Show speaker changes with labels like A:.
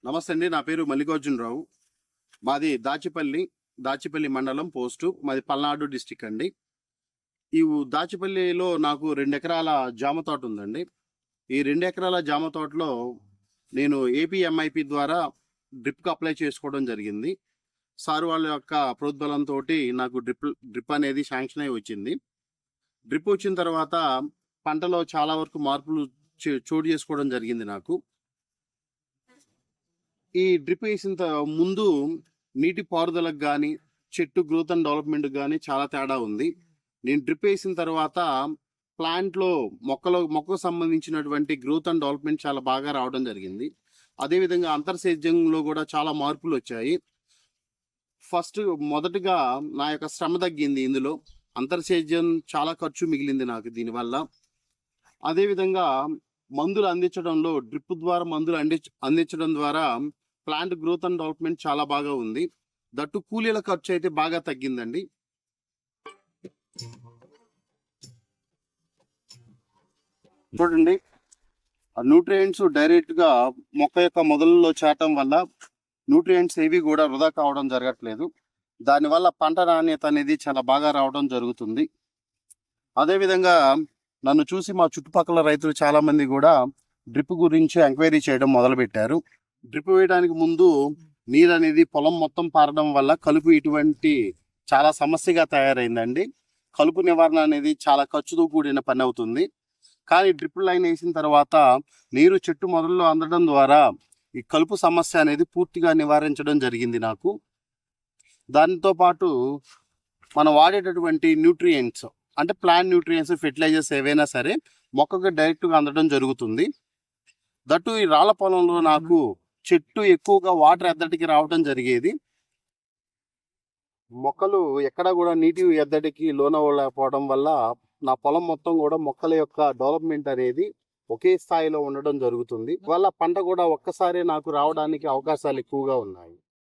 A: నమస్తే అండి. నా పేరు మల్లికార్జునరావు. మాది దాచిపల్లి మండలం పోస్టు. మాది పల్నాడు డిస్టిక్ అండి. దాచిపల్లిలో నాకు 2 ఎకరాల జామ తోట ఉందండి. ఈ 2 ఎకరాల జామ తోటలో నేను ఏపీఎంఐపి ద్వారా డ్రిప్‌కి అప్లై చేసుకోవడం జరిగింది. సార్ వాళ్ళ యొక్క ప్రోద్బలంతోటి నాకు డ్రిప్ అనేది శాంక్షన్ అయ్యి వచ్చింది. డ్రిప్ వచ్చిన తర్వాత పంటలో చాలా వరకు మార్పులు చోటు చేసుకోవడం జరిగింది నాకు. ఈ డ్రిప్ వేసిన ముందు నీటి పారుదలకు కానీ, చెట్టు గ్రోత్ అండ్ డెవలప్మెంట్‌కి గానీ చాలా తేడా ఉంది. నేను డ్రిప్ వేసిన తర్వాత ప్లాంట్‌లో మొక్కకు సంబంధించినటువంటి గ్రోత్ అండ్ డెవలప్మెంట్ చాలా బాగా రావడం జరిగింది. అదేవిధంగా అంతర్సేద్యంలో కూడా చాలా మార్పులొచ్చాయి. మొదటగా నా యొక్క శ్రమ తగ్గింది ఇందులో. అంతర్సేద్యం చాలా ఖర్చు మిగిలింది నాకు దీనివల్ల. అదేవిధంగా మందులు అందించడంలో డ్రిప్ ద్వారా అందించడం ద్వారా ప్లాంట్ గ్రోత్ అండ్ డెవలప్మెంట్ చాలా బాగా ఉంది. దట్టు కూలీల ఖర్చు అయితే బాగా తగ్గిందండి. చూడండి, న్యూట్రియంట్స్ డైరెక్ట్గా మొక్క యొక్క మొదలలో చేరటం వల్ల న్యూట్రియంట్స్ ఏవి కూడా వృధా కావడం జరగట్లేదు. దానివల్ల పంట నాణ్యత అనేది చాలా బాగా రావడం జరుగుతుంది. అదేవిధంగా నన్ను చూసి మా చుట్టుపక్కల రైతులు చాలామంది కూడా డ్రిప్ గురించి ఎంక్వైరీ చేయడం మొదలుపెట్టారు. డ్రిప్ వేయడానికి ముందు నీరు అనేది పొలం మొత్తం పారడం వల్ల కలుపు ఇటువంటి చాలా సమస్యగా తయారైందండి. కలుపు నివారణ అనేది చాలా ఖర్చుతో కూడిన పని అవుతుంది. కానీ డ్రిప్ లైన్ వేసిన తర్వాత నీరు చెట్టు మొదల్లో అందడం ద్వారా ఈ కలుపు సమస్య అనేది పూర్తిగా నివారించడం జరిగింది నాకు. దానితో పాటు మనం వాడేటటువంటి న్యూట్రియంట్స్ అంటే ప్లాంట్ న్యూట్రియంట్స్, ఫెర్టిలైజర్స్ ఏవైనా సరే మొక్కకు డైరెక్ట్గా అందడం జరుగుతుంది. దట్టు ఈ రాళ్ల పొలంలో నాకు చెట్టు ఎక్కువగా వాటర్ ఎద్దడికి రావడం జరిగేది. మొక్కలు ఎక్కడ కూడా నీటి ఎద్దడికి లోనవ్వలేకపోవడం వల్ల నా పొలం మొత్తం కూడా మొక్కల యొక్క డెవలప్మెంట్ అనేది ఒకే స్థాయిలో ఉండడం జరుగుతుంది. వల్ల పంట కూడా ఒక్కసారి నాకు రావడానికి అవకాశాలు ఎక్కువగా ఉన్నాయి.